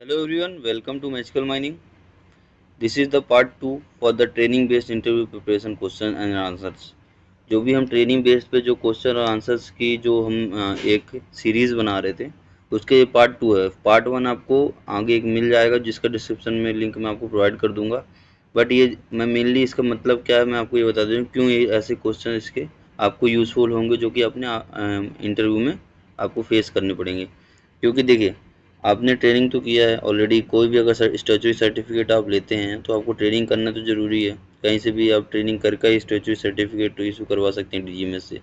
Hello everyone, welcome to Magical Mining. This is the part 2 for the training based interview preparation question and answers. जो भी हम training based पे जो question और answers की जो हम एक सीरीज बना रहे थे उसके ये पार्ट 2 है। पार्ट 1 आपको आगे एक मिल जाएगा जिसका डिस्क्रिप्शन में लिंक मैं आपको प्रोवाइड कर दूंगा। बट ये मैं मेनली इसका मतलब क्या है मैं आपको ये बता दूँ क्यों ये ऐसे क्वेश्चन इसके आपको यूज़फुल होंगे जो कि अपने इंटरव्यू में आपको फेस करने पड़ेंगे। क्योंकि देखिए आपने ट्रेनिंग तो किया है ऑलरेडी, कोई भी अगर स्टैट्यूटरी सर्टिफिकेट आप लेते हैं तो आपको ट्रेनिंग करना तो ज़रूरी है। कहीं से भी आप ट्रेनिंग करके ही स्टैट्यूटरी सर्टिफिकेट इशू करवा सकते हैं डीजीएमएस से।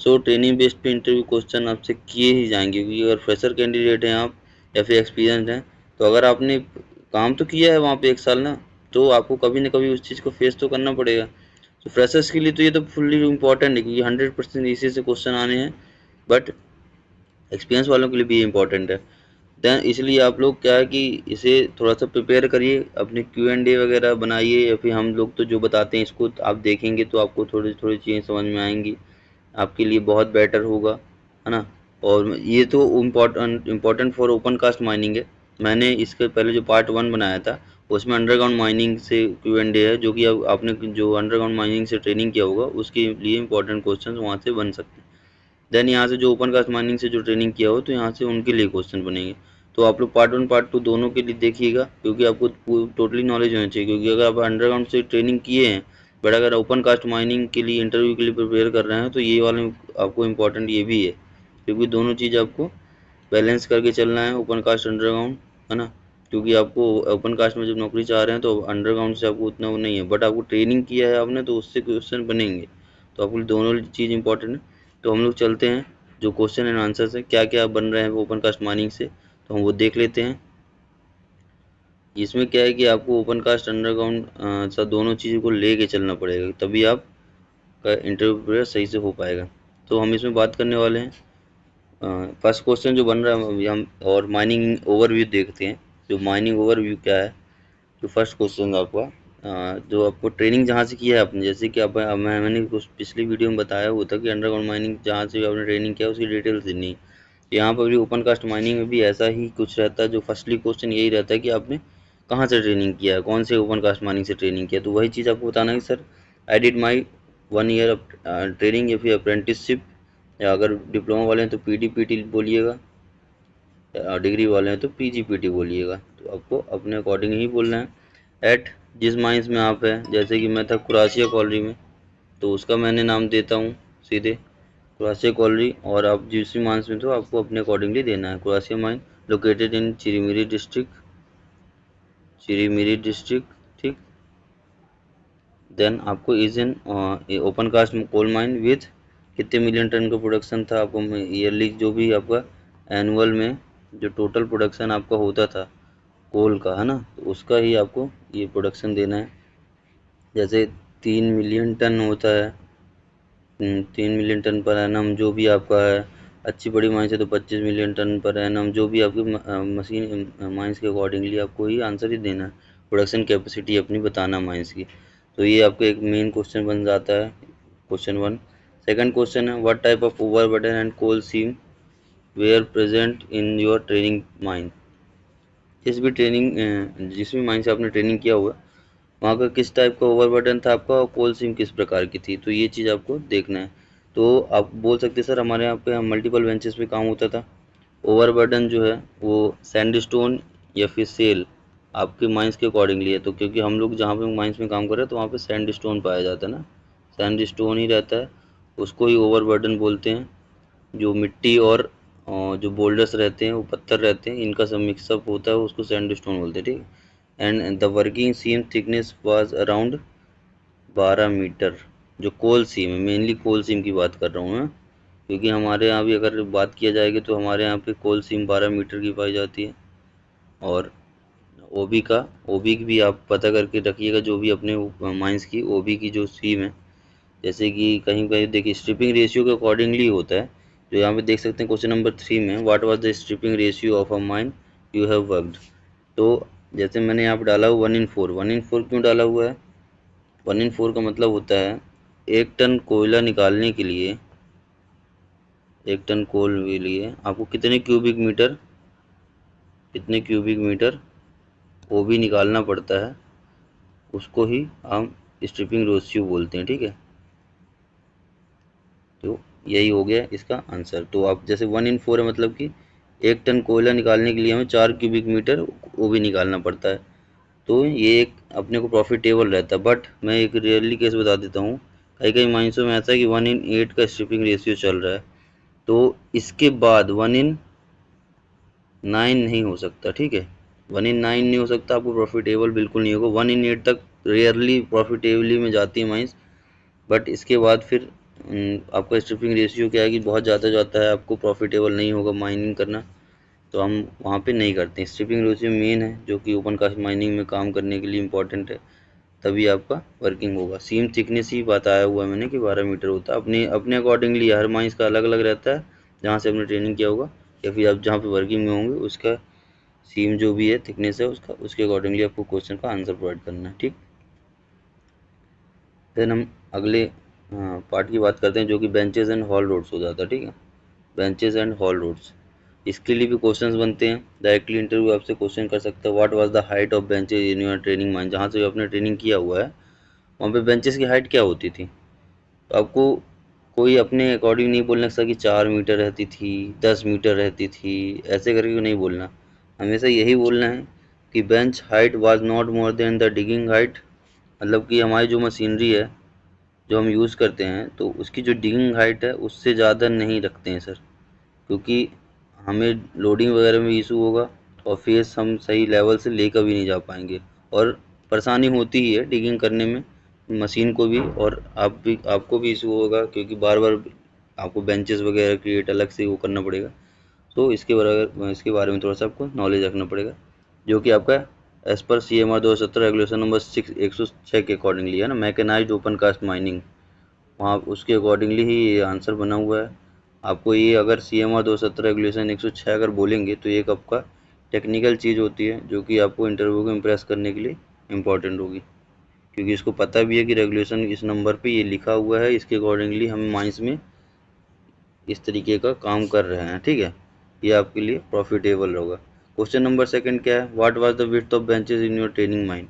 सो ट्रेनिंग बेस्ड पे इंटरव्यू क्वेश्चन आपसे किए ही जाएंगे, क्योंकि अगर फ्रेशर कैंडिडेट हैं आप या फिर एक्सपीरियंस हैं तो अगर आपने काम तो किया है वहाँ पे 1 साल ना, तो आपको कभी ना कभी उस चीज़ को फेस तो करना पड़ेगा। तो फ्रेशर्स के लिए तो ये तो फुल्ली इम्पॉर्टेंट है क्योंकि 100% इसी से क्वेश्चन आने हैं। बट एक्सपीरियंस वालों के लिए भी इम्पॉर्टेंट है। देन इसलिए आप लोग क्या है कि इसे थोड़ा सा प्रिपेयर करिए, अपने Q&A वगैरह बनाइए, या फिर हम लोग तो जो बताते हैं इसको आप देखेंगे तो आपको थोड़ी थोड़ी चीज़ें समझ में आएंगी, आपके लिए बहुत बेटर होगा, है ना। और ये तो important for open cast mining है। मैंने इसके पहले जो पार्ट 1 बनाया था उसमें अंडरग्राउंड माइनिंग से Q&A है, जो कि अब आपने जो अंडरग्राउंड माइनिंग से ट्रेनिंग किया होगा उसके लिए इंपॉर्टेंट क्वेश्चन वहाँ से बन सकते हैं। देन यहाँ से जो ओपन कास्ट माइनिंग से जो ट्रेनिंग किया हो तो यहाँ से उनके लिए क्वेश्चन बनेंगे। तो आप लोग पार्ट 1 पार्ट 2 दोनों के लिए देखिएगा, क्योंकि आपको टोटली नॉलेज होना चाहिए। क्योंकि अगर आप अंडरग्राउंड से ट्रेनिंग किए हैं बट अगर ओपन कास्ट माइनिंग के लिए इंटरव्यू के लिए प्रिपेयर कर रहे हैं तो ये वाले आपको इम्पोर्टेंट ये भी है, क्योंकि दोनों चीज़ आपको बैलेंस करके चलना है, ओपन कास्ट अंडरग्राउंड, है ना। क्योंकि आपको ओपन कास्ट में जब नौकरी चाह रहे हैं तो अंडरग्राउंड से आपको उतना वो नहीं है, बट आपको ट्रेनिंग किया है आपने तो उससे क्वेश्चन बनेंगे। तो आपको दोनों चीज़ इंपॉर्टेंट है। तो हम लोग चलते हैं जो क्वेश्चन एंड आंसर्स है क्या क्या बन रहे हैं ओपन कास्ट माइनिंग से, तो हम वो देख लेते हैं। इसमें क्या है कि आपको ओपन कास्ट अंडरग्राउंड सब दोनों चीज़ों को लेके चलना पड़ेगा, तभी आप का इंटरव्यू सही से हो पाएगा। तो हम इसमें बात करने वाले हैं फर्स्ट क्वेश्चन जो बन रहा है अभी हम, और माइनिंग ओवरव्यू देखते हैं। जो माइनिंग ओवरव्यू क्या है, जो फर्स्ट क्वेश्चन आपका जो आपको ट्रेनिंग जहाँ से किया है आपने, जैसे कि आप मैंने कुछ पिछली वीडियो में बताया हुआ था कि अंडरग्राउंड माइनिंग जहाँ से भी आपने ट्रेनिंग किया उसकी डिटेल्स देनी है। यहाँ पर भी ओपन कास्ट माइनिंग में भी ऐसा ही कुछ रहता है। जो फर्स्टली क्वेश्चन यही रहता है कि आपने कहाँ से ट्रेनिंग किया है, कौन से ओपन कास्ट माइनिंग से ट्रेनिंग किया। तो वही चीज़ आपको बताना है कि sir I did my 1 ear training या फिर अप्रेंटिसशिप, या अगर डिप्लोमा वाले हैं तो PDPT बोलिएगा, डिग्री वाले हैं तो PGPT बोलिएगा। तो आपको अपने अकॉर्डिंग ही बोलना है। एट जिस माइंस में आप हैं, जैसे कि मैं था कुरासिया कॉलरी में तो उसका मैंने नाम देता हूँ सीधे कुरासिया कॉलरी, और आप जिस भी माइंस में तो आपको अपने अकॉर्डिंगली देना है। Kurasia mine located in Chirimiri district, Chirimiri district, ठीक। देन आपको is an open cast coal mine with कितने मिलियन टन का प्रोडक्शन था, आपको ईयरली जो भी आपका एनुअल में जो टोटल प्रोडक्शन आपका होता था कोल का, है ना, तो उसका ही आपको ये प्रोडक्शन देना है। जैसे 3 मिलियन टन होता है, 3 मिलियन टन पर एनम जो भी आपका है। अच्छी बड़ी माइंस है तो 25 मिलियन टन पर एनम, जो भी आपकी मशीन माइंस के अकॉर्डिंगली आपको ही आंसर ही देना है। प्रोडक्शन कैपेसिटी अपनी बताना माइंस की। तो ये आपका एक मेन क्वेश्चन बन जाता है क्वेश्चन 1। सेकंड क्वेश्चन है what type of overburden and coal seam were present in your training mine. जिस भी माइन से आपने ट्रेनिंग किया हुआ वहाँ का किस टाइप का ओवरबर्डन था आपका और कोल सीम किस प्रकार की थी, तो ये चीज़ आपको देखना है। तो आप बोल सकते हैं सर हमारे यहाँ पे मल्टीपल बेंचेस पे काम होता था। ओवरबर्डन जो है वो सैंडस्टोन या फिर सेल आपके माइंस के अकॉर्डिंगली है। तो क्योंकि हम लोग जहाँ पे माइंस में काम कर रहे हैं तो वहाँ पे सैंडस्टोन पाया जाता है ना, सैंडस्टोन ही रहता है, उसको ही ओवरबर्डन बोलते हैं। जो मिट्टी और जो बोल्डर्स रहते हैं वो पत्थर रहते हैं, इनका सब मिक्सअप होता है उसको सैंडस्टोन बोलते हैं, ठीक। And the working seam thickness was around 12 metre. जो कोल सीम है, मेनली कोल सीम की बात कर रहा हूँ मैं, क्योंकि हमारे यहाँ भी अगर बात किया जाएगी तो हमारे यहाँ पे कोल सीम 12 मीटर की पाई जाती है। और ओबी की भी आप पता करके रखिएगा, जो भी अपने माइंस की ओबी की जो सीम है। जैसे कि कहीं कहीं देखिए स्ट्रिपिंग रेशियो के अकॉर्डिंगली होता है। जो यहाँ पे देख सकते हैं क्वेश्चन नंबर 3 में what was the stripping ratio of a mine you have worked. तो जैसे मैंने यहाँ पे डाला हुआ 1:4, 1:4 क्यों डाला हुआ है, 1:4 का मतलब होता है 1 टन कोयला निकालने के लिए, 1 टन कोल के लिए आपको कितने क्यूबिक मीटर कितने क्यूबिक मीटर वो भी निकालना पड़ता है, उसको ही हम स्ट्रिपिंग रेशियो बोलते हैं। ठीक है, तो यही हो गया इसका आंसर। तो आप जैसे 1/4 है, मतलब कि 1 टन कोयला निकालने के लिए हमें 4 क्यूबिक मीटर वो भी निकालना पड़ता है। तो ये एक अपने को प्रॉफिटेबल रहता है। बट मैं एक रियली केस बता देता हूँ, कई कई माइंसों में ऐसा है कि 1/8 का स्ट्रिपिंग रेशियो चल रहा है, तो इसके बाद 1/9 नहीं हो सकता। ठीक है, 1/9 नहीं हो सकता, आपको प्रॉफिटेबल बिल्कुल नहीं होगा। 1/8 तक रेयरली प्रॉफिटेबली में जाती है माइंस, बट इसके बाद फिर आपका स्ट्रिपिंग रेशियो क्या है कि बहुत ज़्यादा जाता है, आपको प्रॉफिटेबल नहीं होगा माइनिंग करना, तो हम वहाँ पे नहीं करते। स्ट्रिपिंग रेशियो मेन है जो कि ओपन कास्ट माइनिंग में काम करने के लिए इम्पोर्टेंट है, तभी आपका वर्किंग होगा। सीम थिकनेस ही बताया हुआ है मैंने कि 12 मीटर होता है। अपने अपने अकॉर्डिंगली हर माइंस का अलग अलग रहता है, जहाँ से आपने ट्रेनिंग किया होगा या फिर आप जहाँ पे वर्किंग में होंगे, उसका सीम जो भी है थिकनेस है उसका, उसके अकॉर्डिंगली आपको क्वेश्चन का आंसर प्रोवाइड करना है। ठीक, देन हम अगले पार्ट की बात करते हैं जो कि बेंचेस एंड हॉल रोड्स हो जाता है। ठीक है, बेंचेस एंड हॉल रोड्स, इसके लिए भी क्वेश्चंस बनते हैं। डायरेक्टली इंटरव्यू आपसे क्वेश्चन कर सकता है, what was the height of benches in your training mine, जहाँ से आपने ट्रेनिंग किया हुआ है वहाँ पे बेंचेस की हाइट क्या होती थी। तो आपको कोई अपने अकॉर्डिंग नहीं बोलना सकता कि 4 मीटर रहती थी, 10 मीटर रहती थी, ऐसे करके नहीं बोलना। हमेशा यही बोलना है कि bench height was not more than the digging height, मतलब कि हमारी जो मशीनरी है जो हम यूज़ करते हैं तो उसकी जो डिगिंग हाइट है उससे ज़्यादा नहीं रखते हैं सर, क्योंकि हमें लोडिंग वगैरह में इशू होगा और फेस हम सही लेवल से लेकर भी नहीं जा पाएंगे, और परेशानी होती ही है डिगिंग करने में मशीन को भी, और आप भी, आपको भी इशू होगा क्योंकि बार बार आपको बेंचेस वगैरह क्रिएट अलग से वो करना पड़ेगा। तो इसके बारे में थोड़ा सा आपको नॉलेज रखना पड़ेगा, जो कि आपका as per CMR 2017 regulation number 106 के अकॉर्डिंगली है ना, मैकेनाइज्ड ओपन कास्ट माइनिंग, वहाँ उसके अकॉर्डिंगली ही ये आंसर बना हुआ है। आपको ये अगर CMR 2017 रेगुलेशन 106 अगर बोलेंगे तो ये एक आपका टेक्निकल चीज़ होती है जो कि आपको इंटरव्यू को इम्प्रेस करने के लिए इम्पोर्टेंट होगी, क्योंकि इसको पता भी है कि रेगुलेशन इस नंबर पे ये लिखा हुआ है, इसके अकॉर्डिंगली हम माइंस में इस तरीके का काम कर रहे हैं। ठीक है, ये आपके लिए प्रॉफिटेबल होगा। क्वेश्चन नंबर सेकंड क्या है, what was the width of benches in your training mine,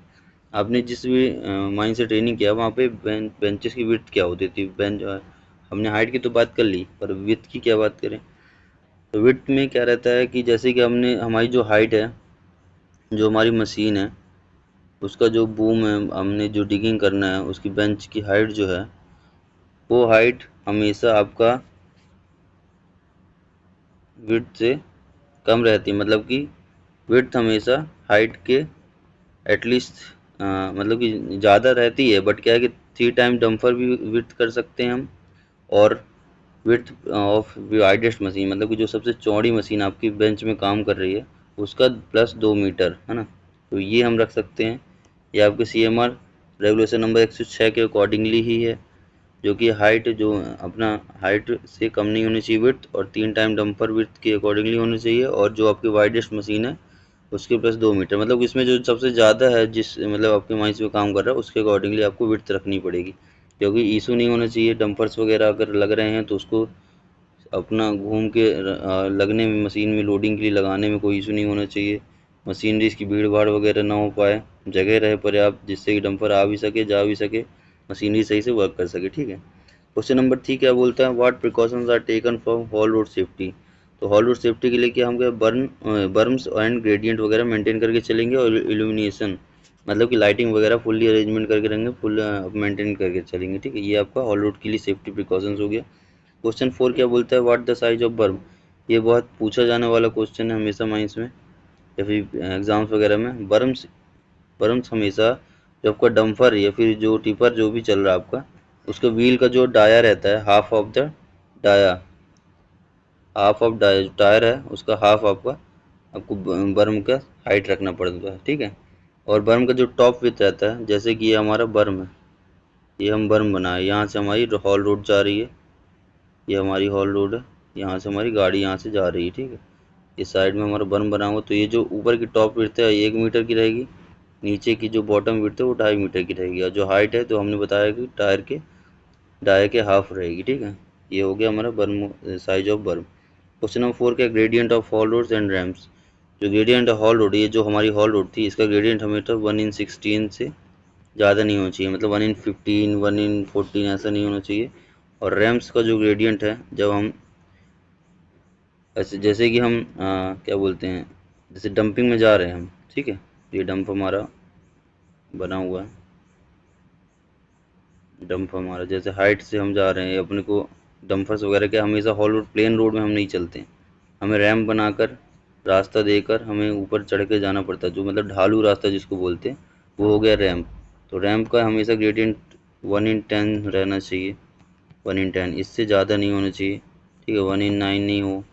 आपने जिस भी माइन से ट्रेनिंग किया वहाँ पे बेंचेस की विड्थ क्या होती थी। बेंच हमने हाइट की तो बात कर ली, पर विड्थ की क्या बात करें। तो विड्थ में क्या रहता है कि जैसे कि हमने हमारी जो हाइट है, जो हमारी मशीन है उसका जो बूम है, हमने जो डिगिंग करना है उसकी बेंच की हाइट जो है वो हाइट हमेशा आपका विड्थ से कम रहती है, मतलब कि विड्थ हमेशा हाइट के एटलीस्ट मतलब कि ज़्यादा रहती है, बट क्या है कि 3 टाइम डंपर भी विड्थ कर सकते हैं हम, और विड्थ ऑफ वाइडेस्ट मशीन, मतलब कि जो सबसे चौड़ी मशीन आपकी बेंच में काम कर रही है उसका +2 मीटर है ना, तो ये हम रख सकते हैं। ये आपके CMR रेगुलेशन नंबर 106 के अकॉर्डिंगली ही है, जो कि हाइट जो अपना हाइट से कम नहीं होनी चाहिए विड्थ, और 3 टाइम डंपर विड्थ के अकॉर्डिंगली होनी चाहिए, और जो आपकी वाइडेस्ट मशीन है उसके +2 मीटर, मतलब इसमें जो सबसे ज़्यादा है जिस मतलब आपके माइंस में काम कर रहा है उसके अकॉर्डिंगली आपको विड्थ रखनी पड़ेगी, क्योंकि इशू नहीं होना चाहिए। डंपर्स वगैरह अगर लग रहे हैं तो उसको अपना घूम के लगने में, मशीन में लोडिंग के लिए लगाने में कोई इशू नहीं होना चाहिए। मशीनरीज की भीड़ भाड़ वगैरह ना हो पाए, जगह रहे पर्याप्त जिससे कि डंपर आ भी सके जा भी सके, मशीनरी सही से वर्क कर सके। ठीक है, क्वेश्चन नंबर 3 क्या बोलता है, what precautions are taken for haul road safety. तो हॉल रोड सेफ्टी के लिए क्या हम क्या बर्म्स एंड ग्रेडियंट वगैरह मेंटेन करके चलेंगे, और इल्यूमिनेशन मतलब कि लाइटिंग वगैरह फुल्ली अरेंजमेंट करके रहेंगे, फुल मेंटेन करके चलेंगे। ठीक है, ये आपका हॉल रोड के लिए सेफ्टी प्रिकॉशंस हो गया। क्वेश्चन 4 क्या बोलता है, व्हाट द साइज ऑफ बर्म, ये बहुत पूछा जाने वाला क्वेश्चन है हमेशा माइंस में या फिर एग्जाम्स वगैरह में। बर्म्स हमेशा जो आपका डंपर या फिर जो टिपर जो भी चल रहा है आपका, उसका व्हील का जो डाया रहता है, डाया हाफ ऑफ टायर है उसका हाफ आपका आपको बर्म का हाइट रखना पड़ता है। ठीक है, और बर्म का जो टॉप विथ रहता है, जैसे कि ये हमारा बर्म है, ये हम बर्म बनाए, यहाँ से हमारी हॉल रोड जा रही है, ये हमारी हॉल रोड है, यहाँ से हमारी गाड़ी यहाँ से जा रही है। ठीक है, इस साइड में हमारा बर्म बना हुआ, तो ये जो ऊपर की टॉप विड्थ है 1 मीटर की रहेगी, नीचे की जो बॉटम विड्थ है वो 2.5 मीटर की रहेगी, और जो हाइट है तो हमने बताया कि टायर के डाया के हाफ रहेगी। ठीक है, ये हो गया हमारा berm, size of berm. Question number 4 क्या, gradient of haul roads and ramps, जो ग्रेडियंट है हॉल रोड, ये जो हमारी हॉल रोड थी इसका ग्रेडियंट हमेशा 1/16 से ज़्यादा नहीं होना चाहिए, मतलब 1/15 1/14 ऐसा नहीं होना चाहिए। और रैम्स का जो ग्रेडियंट है, जब हम ऐसे जैसे कि हम क्या बोलते हैं, जैसे डंपिंग में जा रहे हैं हम, ठीक है, ये डंप हमारा बना हुआ है, डंप हमारा जैसे हाइट से हम जा रहे हैं, अपने को डंपर्स वगैरह क्या हमेशा हॉल रोड प्लेन रोड में हम नहीं चलते हैं, हमें रैम्प बनाकर रास्ता देकर हमें ऊपर चढ़ के जाना पड़ता है, जो मतलब ढालू रास्ता जिसको बोलते हैं वो हो गया रैम्प। तो रैम्प का हमेशा ग्रेडियंट 1/10 रहना चाहिए, 1/10, इससे ज़्यादा नहीं होना चाहिए, ठीक है, 1/9 नहीं हो,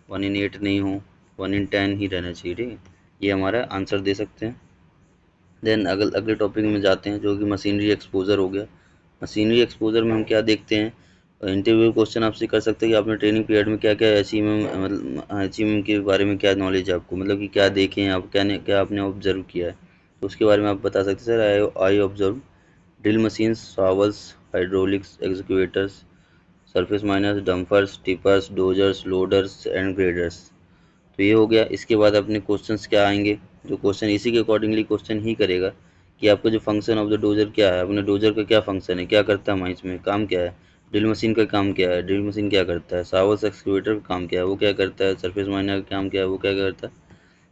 1/8 नहीं हो, 1/10 ही रहना चाहिए, ठीक है। ये हमारा आंसर दे सकते हैं। देन अगले टॉपिक में जाते हैं जो कि मशीनरी एक्सपोजर हो गया। मशीनरी एक्सपोजर में हम क्या देखते हैं, इंटरव्यू क्वेश्चन आपसे कर सकते हैं कि आपने ट्रेनिंग पीरियड में क्या क्या अचीवमेंट, मतलब अचीवमेंट के बारे में क्या नॉलेज है आपको, मतलब कि क्या देखें आप, क्या आपने ऑब्जर्व किया है, तो उसके बारे में आप बता सकते हैं। Sir I observe drill machines, shovels, hydraulics excavators, surface miners, dumpers, tippers, dozers, loaders and graders. तो ये हो गया। इसके बाद अपने क्वेश्चंस क्या आएंगे, जो क्वेश्चन इसी के अकॉर्डिंगली क्वेश्चन ही करेगा कि आपका जो फंक्शन ऑफ द डोजर क्या है, अपने डोजर का क्या फंक्शन है, क्या करता है, हमारे इसमें काम क्या है, ड्रिल मशीन का काम क्या है, ड्रिल मशीन क्या करता है, सावर्स एक्सकेवेटर का काम क्या है, वो क्या करता है, सरफेस माइनर का काम क्या है, वो क्या करता है।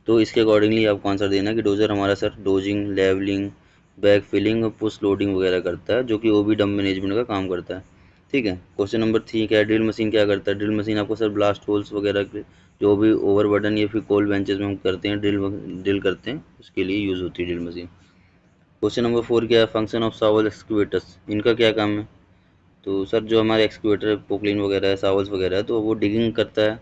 तो इसके अकॉर्डिंगली आपको आंसर देना है कि डोजर हमारा sir dozing, levelling, back filling और पुश लोडिंग वगैरह करता है, जो कि ओबी डंप मैनेजमेंट का काम करता है, ठीक है। क्वेश्चन नंबर 3 क्या है, ड्रिल मशीन क्या करता है। ड्रिल मशीन आपको सर ब्लास्ट होल्स वगैरह के जो भी ओवरबर्डन या फिर कोल बेंचेस में हम करते हैं, ड्रिल करते हैं, उसके लिए यूज़ होती है ड्रिल मशीन। क्वेश्चन नंबर 4 क्या है, फंक्शन ऑफ सावल एक्सक्यूवेटर्स, इनका क्या काम है। तो सर जो हमारे एक्सक्यूवेटर पोकलिन वगैरह है, सावल्स वगैरह है, तो वो डिगिंग करता है,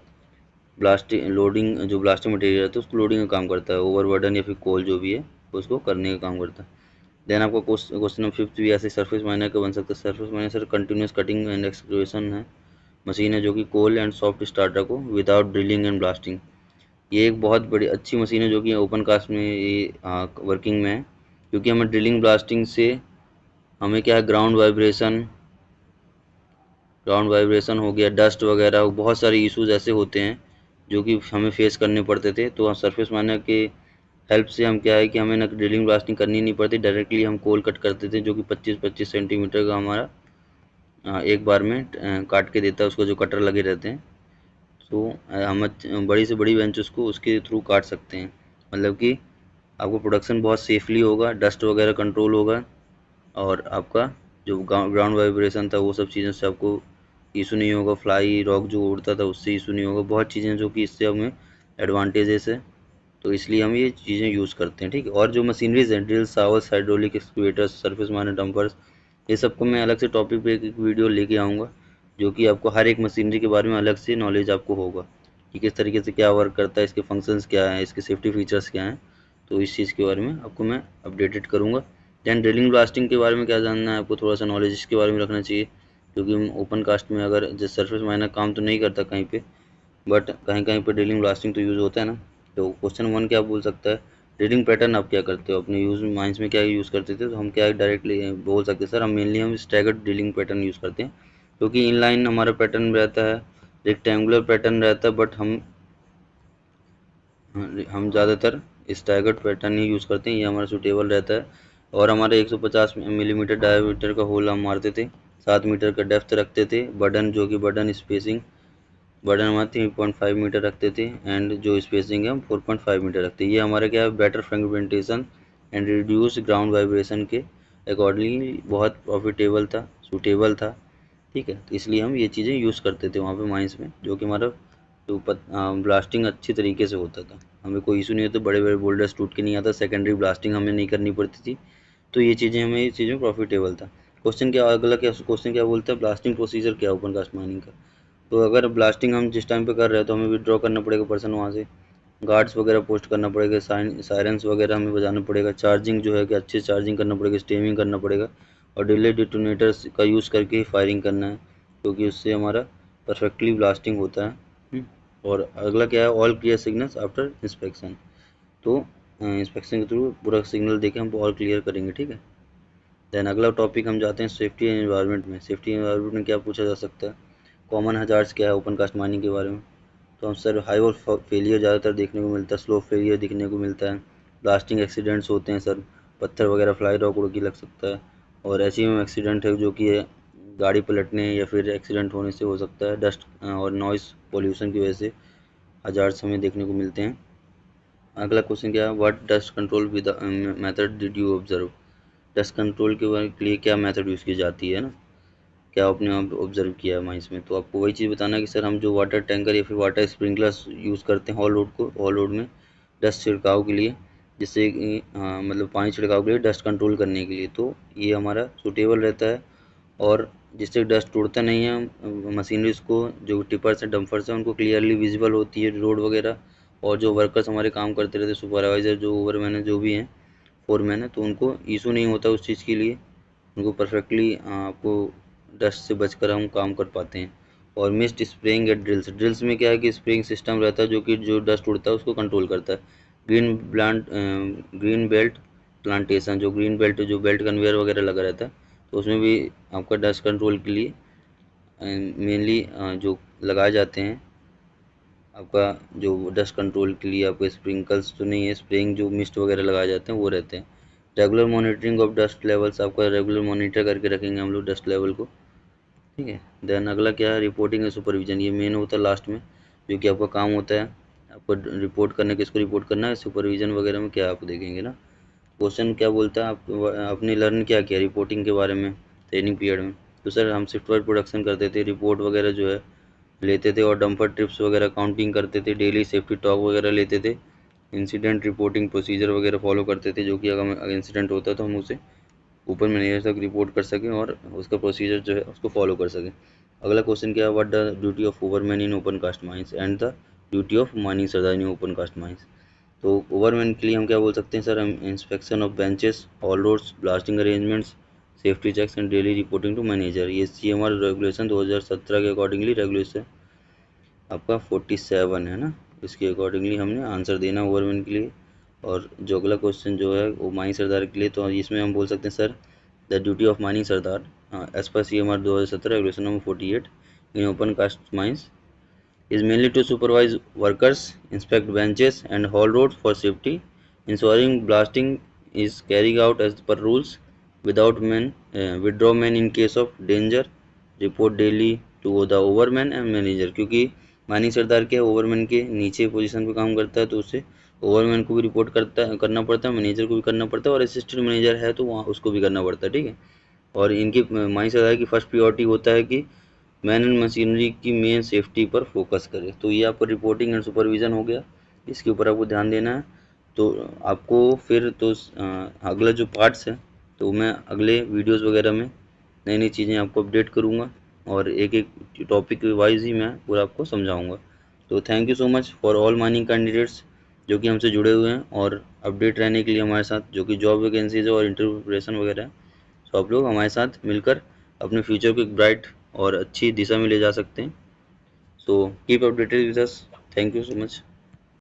ब्लास्टिंग लोडिंग, जो ब्लास्टिंग मटेरियल है तो उसको लोडिंग का काम करता है, ओवरबर्डन या फिर कोल जो भी है उसको करने का काम करता है। देन आपको क्वेश्चन नंबर 5 भी ऐसे सरफेस माइनर का बन सकता है। Surface miner sir continuous cutting and excavation है, मशीन है जो कि कोल एंड सॉफ्ट स्टार्टर को विदाउट ड्रिलिंग एंड ब्लास्टिंग, ये एक बहुत बड़ी अच्छी मशीन है जो कि ओपन कास्ट में ये वर्किंग में है, क्योंकि हमें ड्रिलिंग ब्लास्टिंग से हमें क्या है, ग्राउंड वाइब्रेशन हो गया, डस्ट वगैरह, बहुत सारे इश्यूज ऐसे होते हैं जो कि हमें फेस करने पड़ते थे। तो सरफेस माइनर के हेल्प से हम क्या है कि हमें ना ड्रिलिंग ब्लास्टिंग करनी नहीं पड़ती, डायरेक्टली हम कोल कट करते थे, जो कि 25-25 सेंटीमीटर का हमारा एक बार में काट के देता है, उसको जो कटर लगे रहते हैं। तो हम बड़ी से बड़ी बेंच उसको उसके थ्रू काट सकते हैं, मतलब कि आपको प्रोडक्शन बहुत सेफली होगा, डस्ट वगैरह कंट्रोल होगा, और आपका जो ग्राउंड वाइब्रेशन था वो सब चीज़ों से आपको इशू नहीं होगा, फ्लाई रॉक जो उड़ता था उससे इशू नहीं होगा, बहुत चीज़ें जो कि इससे हमें एडवांटेजेस है, तो इसलिए हम ये चीज़ें यूज़ करते हैं, ठीक है। और जो मशीनरीज हैं, drill, shovels, hydraulic excavators, surface miner, dumpers, ये सबको मैं अलग से टॉपिक पे एक वीडियो लेके आऊँगा, जो कि आपको हर एक मशीनरी के बारे में अलग से नॉलेज आपको होगा कि किस तरीके से क्या वर्क करता है, इसके फंक्शंस क्या हैं, इसके सेफ्टी फीचर्स क्या हैं, तो इस चीज़ के बारे में आपको मैं अपडेटेड करूँगा। दैन ड्रिलिंग ब्लास्टिंग के बारे में क्या जानना है आपको, थोड़ा सा नॉलेज इसके बारे में रखना चाहिए, क्योंकि ओपन कास्ट में अगर जैसे सरफेस माइनर काम तो नहीं करता कहीं पे, बट कहीं कहीं पे ड्रिलिंग ब्लास्टिंग तो यूज़ होता है ना। तो क्वेश्चन 1 क्या बोल सकता है, ड्रिलिंग पैटर्न आप क्या करते हो अपने यूज़ माइंस में, क्या यूज़ करते थे, तो हम क्या डायरेक्टली बोल सकते हैं, सर हम मेनली हम स्टैगर्ड ड्रिलिंग पैटर्न यूज़ करते हैं, क्योंकि इनलाइन हमारा पैटर्न रहता है, रेक्टेंगुलर पैटर्न रहता है, बट हम ज़्यादातर स्टैगर्ड पैटर्न ही यूज़ करते हैं, ये हमारा सूटेबल रहता है। और हमारे 150 मिलीमीटर डायमीटर का होल हम मारते थे, 7 मीटर का डेप्थ रखते थे, बटन जो कि बटन स्पेसिंग, बटन हमारे 3.5 मीटर रखते थे, एंड जो स्पेसिंग है हम 4.5 मीटर रखते हैं। ये हमारा क्या है, better fragmentation and reduce ground vibration के अकॉर्डिंगली बहुत प्रॉफिटेबल था, सूटेबल था, ठीक है। तो इसलिए हम ये चीज़ें यूज़ करते थे वहाँ पे माइंस में, जो कि हमारा जो ब्लास्टिंग अच्छी तरीके से होता था, हमें कोई इशू नहीं होता, बड़े बड़े बोल्डर्स टूट के नहीं आता, सेकेंडरी ब्लास्टिंग हमें नहीं करनी पड़ती थी, तो ये चीज़ें हमें, ये चीज़ें प्रॉफिटेबल था। क्वेश्चन क्या अगला, क्या क्वेश्चन क्या बोलता है, ब्लास्टिंग प्रोसीजर क्या ओपन कास्ट माइनिंग का। तो अगर ब्लास्टिंग हम जिस टाइम पे कर रहे हैं तो हमें विड्रॉ करना पड़ेगा पर्सन वहाँ से, गार्ड्स वगैरह पोस्ट करना पड़ेगा, सायरेंस वगैरह हमें बजाना पड़ेगा, चार्जिंग जो है कि अच्छे चार्जिंग करना पड़ेगा, स्टेमिंग करना पड़ेगा, और डिले डिटोनेटर्स का यूज़ करके ही फायरिंग करना है, क्योंकि उससे हमारा परफेक्टली ब्लास्टिंग होता है। और अगला क्या है, all clear signals after inspection, तो इंस्पेक्शन के थ्रू पूरा सिग्नल देके हम ऑल क्लियर करेंगे, ठीक है। देन अगला टॉपिक हम जाते हैं सेफ्टी एंड एनवायरनमेंट में। सेफ्टी एंड एनवायरनमेंट में क्या पूछा जा सकता है, कॉमन हजार्ड्स क्या है ओपन कास्ट माइनिंग के बारे में। तो हम सर हाई और फेलियर ज़्यादातर देखने को मिलता है, स्लो फेलियर देखने को मिलता है, ब्लास्टिंग एक्सीडेंट्स होते हैं सर, पत्थर वगैरह फ्लाई रॉक उड़ के लग सकता है, और ऐसे ही एक्सीडेंट है जो कि गाड़ी पलटने या फिर एक्सीडेंट होने से हो सकता है, डस्ट और नॉइस पोल्यूशन की वजह से हजार्ड्स हमें देखने को मिलते हैं। अगला क्वेश्चन क्या है, what dust control with method did you observe. Dust control के लिए क्या मेथड यूज़ की जाती है ना, क्या आपने ऑब्जर्व किया है माइंस में। तो आपको वही चीज़ बताना है कि सर हम जो वाटर टैंकर या फिर वाटर स्प्रिंकलर्स यूज़ करते हैं हॉल रोड में डस्ट छिड़काव के लिए, जिससे कि मतलब पानी छिड़काव के लिए डस्ट कंट्रोल करने के लिए, तो ये हमारा सूटेबल रहता है और जिससे डस्ट उड़ता नहीं है। मशीनरीज को जो टिपर्स हैं डंपर्स हैं उनको क्लियरली विजिबल होती है रोड वगैरह, और जो वर्कर्स हमारे काम करते रहते हैं सुपरवाइज़र जो ओवरमैन है जो भी हैं फोरमैन है, तो उनको इशू नहीं होता उस चीज़ के लिए, उनको परफेक्टली आपको डस्ट से बचकर हम काम कर पाते हैं। और mist spraying at drills, drills में क्या है कि स्प्रेइंग सिस्टम रहता है जो कि जो डस्ट उड़ता है उसको कंट्रोल करता है। ग्रीन बेल्ट प्लांटेशन, जो ग्रीन बेल्ट जो बेल्ट कन्वेयर वगैरह लगा रहता है, तो उसमें भी आपका डस्ट कंट्रोल के लिए मेनली जो लगाए जाते हैं आपका जो डस्ट कंट्रोल के लिए आपको स्प्रिंकल्स तो नहीं है, स्प्रेइंग जो मिस्ट वगैरह लगाए जाते हैं वो रहते हैं। Regular monitoring of dust levels, आपका रेगुलर मॉनिटर करके रखेंगे हम लोग डस्ट लेवल को, ठीक है। देन अगला क्या है, रिपोर्टिंग एंड सुपरविजन, ये मेन होता है लास्ट में, जो कि आपका काम होता है आपको रिपोर्ट करना, किसको रिपोर्ट करना है, सुपरविजन वगैरह में क्या आप देखेंगे ना। क्वेश्चन क्या बोलता है, आप आपने लर्न क्या किया रिपोर्टिंग के बारे में ट्रेनिंग पीरियड में। तो सर हम सॉफ्टवेयर प्रोडक्शन करते थे, रिपोर्ट वगैरह जो है लेते थे, और डंपर ट्रिप्स वगैरह काउंटिंग करते थे, डेली सेफ्टी टॉक वगैरह लेते थे, इंसिडेंट रिपोर्टिंग प्रोसीजर वगैरह फॉलो करते थे, जो कि अगर इंसिडेंट होता है तो हम उसे ऊपर मैनेजर तक रिपोर्ट कर सकें और उसका प्रोसीजर जो है उसको फॉलो कर सकें। अगला क्वेश्चन क्या है, what the duty of overman in open cast mines and the duty of mining sardar in open cast mines. तो ओवरमैन के लिए हम क्या बोल सकते हैं सर, हम inspection of benches, haul roads, blasting arrangements, safety checks and daily reporting to manager. ये CMR रेगुलेशन 2017 के अकॉर्डिंगली रेगुलेशन आपका 47 है ना, इसके अकॉर्डिंगली हमने आंसर देना ओवरमैन के लिए। और जो अगला क्वेश्चन जो है वो माइनिंग सरदार के लिए, तो इसमें हम बोल सकते हैं sir the duty of mining sardar as per CMR 2017 regulation number 48 in open cast mines is mainly to supervise workers, inspect benches and haul roads for safety, ensuring blasting is carried out as per rules, withdraw men in case of danger, report daily to the overman and manager। क्योंकि mining सरदार के ओवरमैन के नीचे position पे काम करता है, तो उससे ओवरमैन को भी रिपोर्ट करना पड़ता है, मैनेजर को भी करना पड़ता है, और असिस्टेंट मैनेजर है तो वहाँ उसको भी करना पड़ता है, ठीक है। और इनकी माइनिंग सरदार की फर्स्ट प्रियोरिटी होता है कि मैन एंड मशीनरी की मेन सेफ्टी पर फोकस करें। तो ये आपको रिपोर्टिंग एंड सुपरविज़न हो गया, इसके ऊपर आपको ध्यान देना है। तो आपको फिर तो अगला जो पार्ट्स है तो मैं अगले वीडियोस वगैरह में नई नई चीज़ें आपको अपडेट करूँगा, और एक एक टॉपिक वाइज ही मैं पूरा आपको समझाऊँगा। तो thank you so much for all mining candidates जो कि हमसे जुड़े हुए हैं और अपडेट रहने के लिए हमारे साथ, जो कि जॉब वैकेंसीज है और इंटरव्यू प्रिपरेशन वगैरह है। तो आप लोग हमारे साथ मिलकर अपने फ्यूचर को एक ब्राइट और अच्छी दिशा में ले जा सकते हैं। So keep updated with us, thank you so much.